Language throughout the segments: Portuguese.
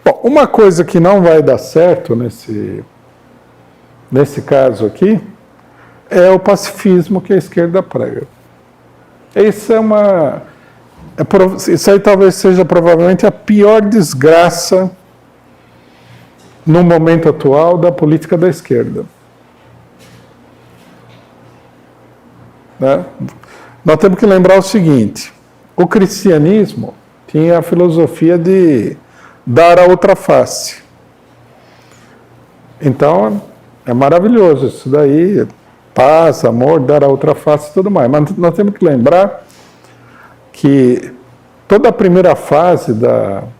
Bom, uma coisa que não vai dar certo nesse caso aqui é o pacifismo que a esquerda prega. Isso aí talvez seja provavelmente a pior desgraça no momento atual da política da esquerda. Né? Nós temos que lembrar o seguinte: o cristianismo tinha a filosofia de dar a outra face. Então, é maravilhoso isso daí, paz, amor, dar a outra face e tudo mais. Mas nós temos que lembrar que toda a primeira fase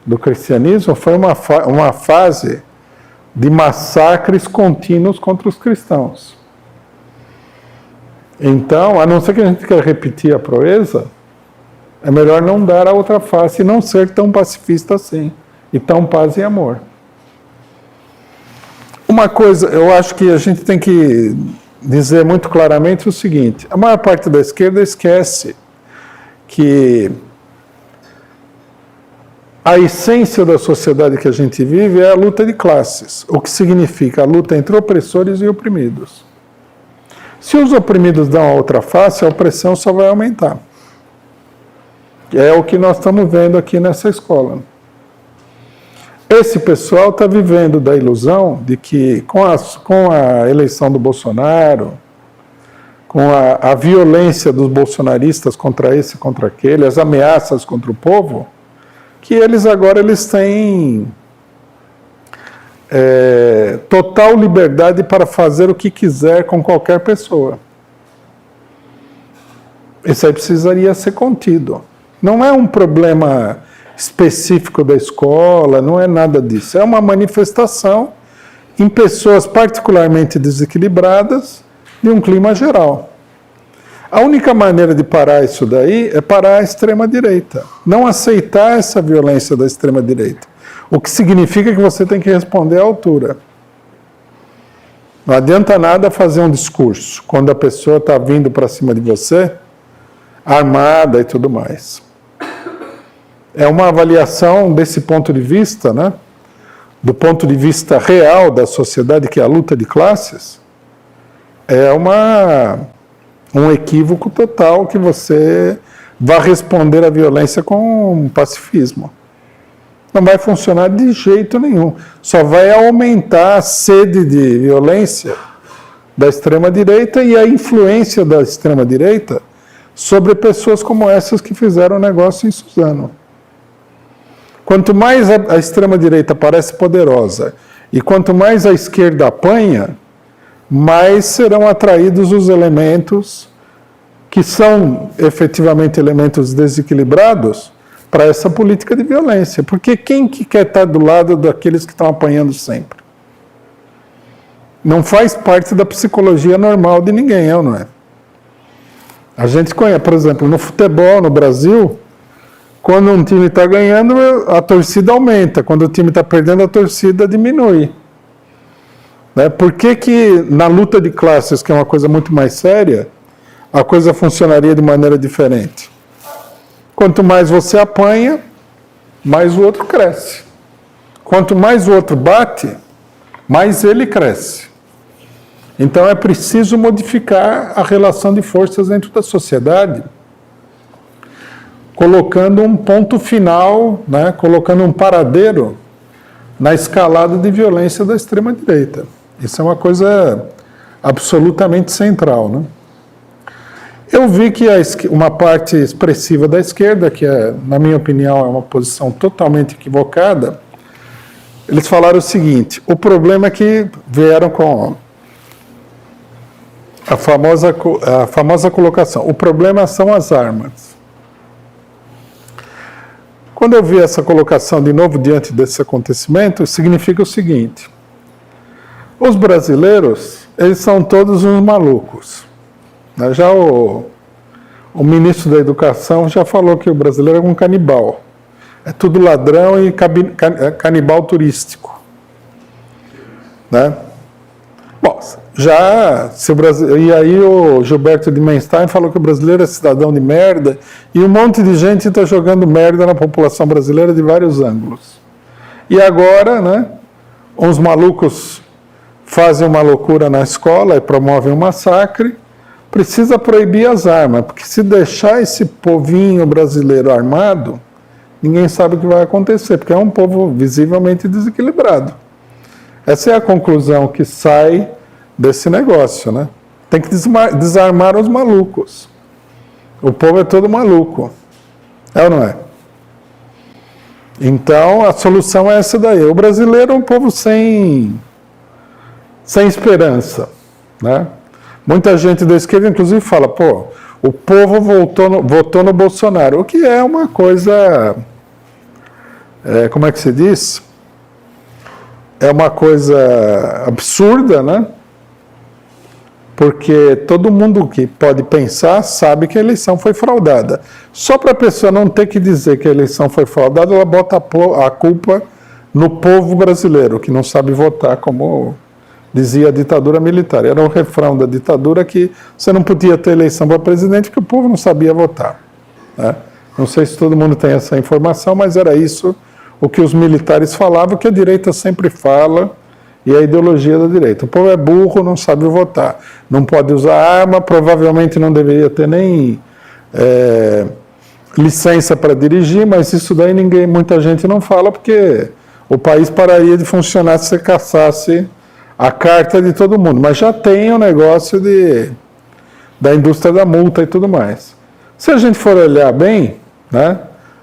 do cristianismo foi uma fase de massacres contínuos contra os cristãos. Então, a não ser que a gente queira repetir a proeza, é melhor não dar a outra face e não ser tão pacifista assim, e tão paz e amor. Uma coisa, eu acho que a gente tem que dizer muito claramente o seguinte: a maior parte da esquerda esquece que a essência da sociedade que a gente vive é a luta de classes, o que significa a luta entre opressores e oprimidos. Se os oprimidos dão a outra face, a opressão só vai aumentar. É o que nós estamos vendo aqui nessa escola. Esse pessoal está vivendo da ilusão de que com a eleição do Bolsonaro, com a violência dos bolsonaristas contra esse e contra aquele, as ameaças contra o povo, que eles têm total liberdade para fazer o que quiser com qualquer pessoa. Isso aí precisaria ser contido. Não é um problema específico da escola, não é nada disso. É uma manifestação em pessoas particularmente desequilibradas de um clima geral. A única maneira de parar isso daí é parar a extrema-direita. Não aceitar essa violência da extrema-direita. O que significa que você tem que responder à altura. Não adianta nada fazer um discurso quando a pessoa está vindo para cima de você, armada e tudo mais. É uma avaliação desse ponto de vista, né? Do ponto de vista real da sociedade, que é a luta de classes, é um equívoco total que você vai responder à violência com pacifismo. Não vai funcionar de jeito nenhum. Só vai aumentar a sede de violência da extrema-direita e a influência da extrema-direita sobre pessoas como essas que fizeram o negócio em Suzano. Quanto mais a extrema-direita parece poderosa e quanto mais a esquerda apanha, mais serão atraídos os elementos que são efetivamente elementos desequilibrados para essa política de violência. Porque quem que quer estar do lado daqueles que estão apanhando sempre? Não faz parte da psicologia normal de ninguém, não é? A gente conhece, por exemplo, no futebol, no Brasil, quando um time está ganhando, a torcida aumenta. Quando o time está perdendo, a torcida diminui. Né? Por que na luta de classes, que é uma coisa muito mais séria, a coisa funcionaria de maneira diferente? Quanto mais você apanha, mais o outro cresce. Quanto mais o outro bate, mais ele cresce. Então é preciso modificar a relação de forças dentro da sociedade, colocando um ponto final, né, colocando um paradeiro na escalada de violência da extrema-direita. Isso é uma coisa absolutamente central, né? Eu vi que uma parte expressiva da esquerda, que na minha opinião é uma posição totalmente equivocada, eles falaram o seguinte: o problema é que vieram com a famosa colocação, o problema são as armas. Quando eu vi essa colocação de novo diante desse acontecimento, significa o seguinte: os brasileiros, eles são todos uns malucos. Já o ministro da Educação já falou que o brasileiro é um canibal. É tudo ladrão e canibal turístico. Né? Bom, e aí o Gilberto de Menstein falou que o brasileiro é cidadão de merda, e um monte de gente está jogando merda na população brasileira de vários ângulos. E agora, né, uns malucos fazem uma loucura na escola e promovem um massacre. Precisa proibir as armas, porque se deixar esse povinho brasileiro armado, ninguém sabe o que vai acontecer, porque é um povo visivelmente desequilibrado. Essa é a conclusão que sai desse negócio, né? Tem que desarmar os malucos. O povo é todo maluco. É ou não é? Então, a solução é essa daí. O brasileiro é um povo sem esperança, né? Muita gente da esquerda, inclusive, fala, pô, o povo votou no Bolsonaro, o que é uma coisa, como é que se diz? É uma coisa absurda, né? Porque todo mundo que pode pensar sabe que a eleição foi fraudada. Só para a pessoa não ter que dizer que a eleição foi fraudada, ela bota a culpa no povo brasileiro, que não sabe votar, como dizia a ditadura militar. Era o refrão da ditadura que você não podia ter eleição para presidente porque o povo não sabia votar, né? Não sei se todo mundo tem essa informação, mas era isso o que os militares falavam, que a direita sempre fala, e a ideologia da direita. O povo é burro, não sabe votar. Não pode usar arma, provavelmente não deveria ter nem licença para dirigir, mas isso daí muita gente não fala, porque o país pararia de funcionar se você caçasse a carta de todo mundo. Mas já tem o negócio da indústria da multa e tudo mais. Se a gente for olhar bem, né,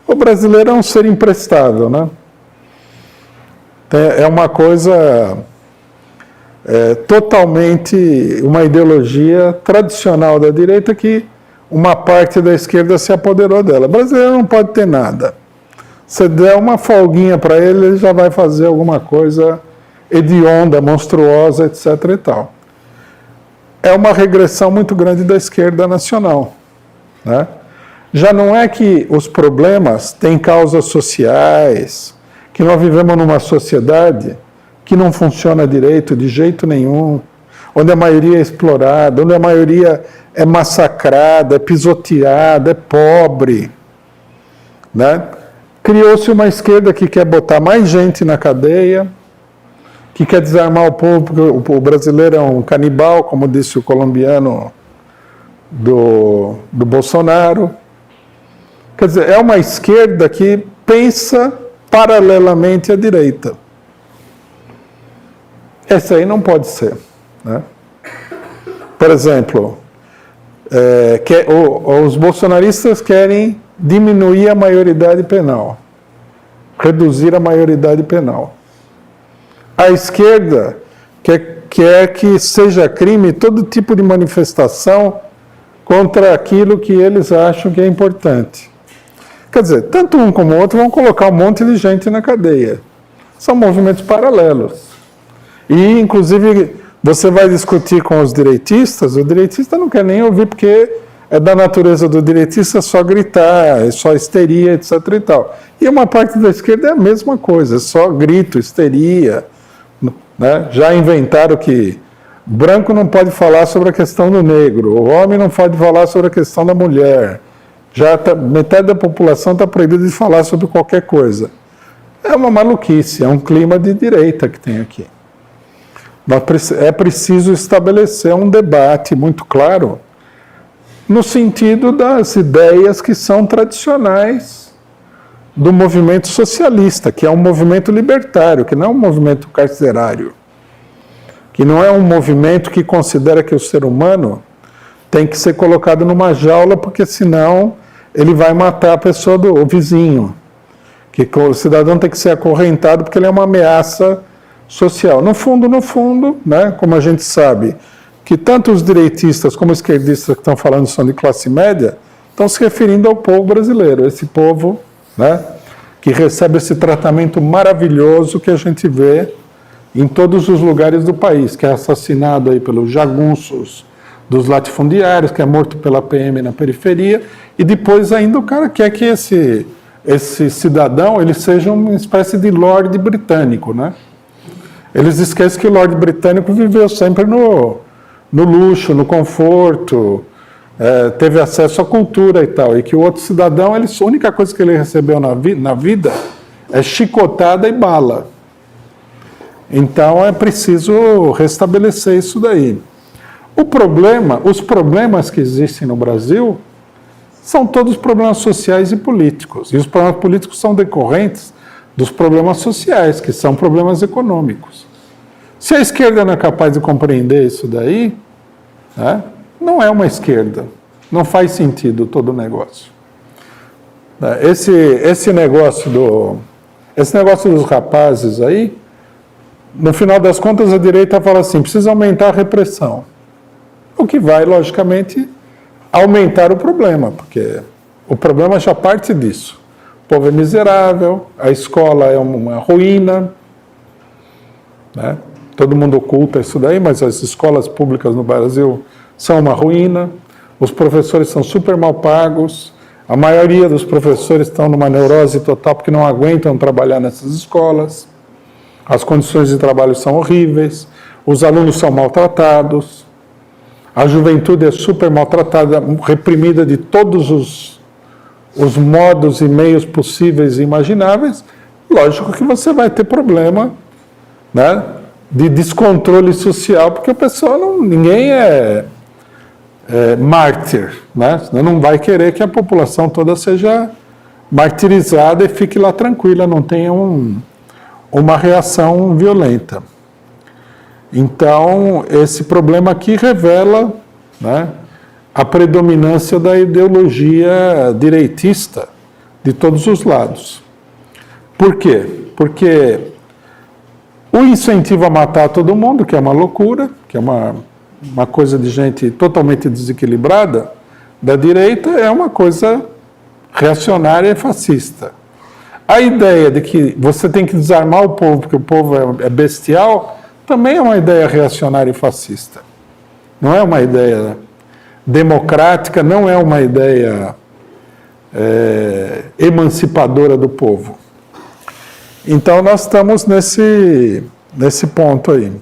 o brasileiro é um ser imprestável, né? É uma coisa totalmente uma ideologia tradicional da direita que uma parte da esquerda se apoderou dela. O brasileiro não pode ter nada. Se der uma folguinha para ele, ele já vai fazer alguma coisa hedionda, monstruosa, etc. e tal. É uma regressão muito grande da esquerda nacional, né? Já não é que os problemas têm causas sociais, que nós vivemos numa sociedade que não funciona direito de jeito nenhum, onde a maioria é explorada, onde a maioria é massacrada, é pisoteada, é pobre, né? Criou-se uma esquerda que quer botar mais gente na cadeia, que quer desarmar o povo, porque o brasileiro é um canibal, como disse o colombiano do Bolsonaro. Quer dizer, é uma esquerda que pensa paralelamente à direita. Essa aí não pode ser, né? Por exemplo, os bolsonaristas querem diminuir a maioridade penal, reduzir a maioridade penal. A esquerda quer que seja crime todo tipo de manifestação contra aquilo que eles acham que é importante. Quer dizer, tanto um como o outro vão colocar um monte de gente na cadeia. São movimentos paralelos. E, inclusive, você vai discutir com os direitistas, o direitista não quer nem ouvir, porque é da natureza do direitista só gritar, é só histeria, etc. e tal. E uma parte da esquerda é a mesma coisa, é só grito, histeria, né? Já inventaram que branco não pode falar sobre a questão do negro, o homem não pode falar sobre a questão da mulher. Já metade da população está proibida de falar sobre qualquer coisa. É uma maluquice, é um clima de direita que tem aqui. É preciso estabelecer um debate muito claro no sentido das ideias que são tradicionais do movimento socialista, que é um movimento libertário, que não é um movimento carcerário, que não é um movimento que considera que o ser humano tem que ser colocado numa jaula, porque senão ele vai matar a pessoa o vizinho, que o cidadão tem que ser acorrentado porque ele é uma ameaça social. No fundo, né, como a gente sabe, que tanto os direitistas como os esquerdistas que estão falando são de classe média, estão se referindo ao povo brasileiro, esse povo, né, que recebe esse tratamento maravilhoso que a gente vê em todos os lugares do país, que é assassinado aí pelos jagunços dos latifundiários, que é morto pela PM na periferia, e depois ainda o cara quer que esse cidadão ele seja uma espécie de lorde britânico, né? Eles esquecem que o lorde britânico viveu sempre no luxo, no conforto, teve acesso à cultura e tal, e que o outro cidadão, a única coisa que ele recebeu na vida é chicotada e bala. Então é preciso restabelecer isso daí. Os problemas que existem no Brasil são todos problemas sociais e políticos. E os problemas políticos são decorrentes dos problemas sociais, que são problemas econômicos. Se a esquerda não é capaz de compreender isso daí, né, não é uma esquerda. Não faz sentido todo o negócio. Esse negócio dos rapazes aí, no final das contas, a direita fala assim, precisa aumentar a repressão. O que vai, logicamente, aumentar o problema, porque o problema já parte disso. O povo é miserável, a escola é uma ruína, né? Todo mundo oculta isso daí, mas as escolas públicas no Brasil são uma ruína, os professores são super mal pagos, a maioria dos professores estão numa neurose total porque não aguentam trabalhar nessas escolas, as condições de trabalho são horríveis, os alunos são maltratados, a juventude é super maltratada, reprimida de todos os modos e meios possíveis e imagináveis. Lógico que você vai ter problema, né, de descontrole social, porque a pessoa ninguém é mártir, né? Senão não vai querer que a população toda seja martirizada e fique lá tranquila, não tenha uma reação violenta. Então, esse problema aqui revela, né, a predominância da ideologia direitista de todos os lados. Por quê? Porque o incentivo a matar todo mundo, que é uma loucura, que é uma coisa de gente totalmente desequilibrada, da direita, é uma coisa reacionária e fascista. A ideia de que você tem que desarmar o povo porque o povo é bestial, também é uma ideia reacionária e fascista. Não é uma ideia democrática, não é uma ideia emancipadora do povo. Então nós estamos nesse ponto aí.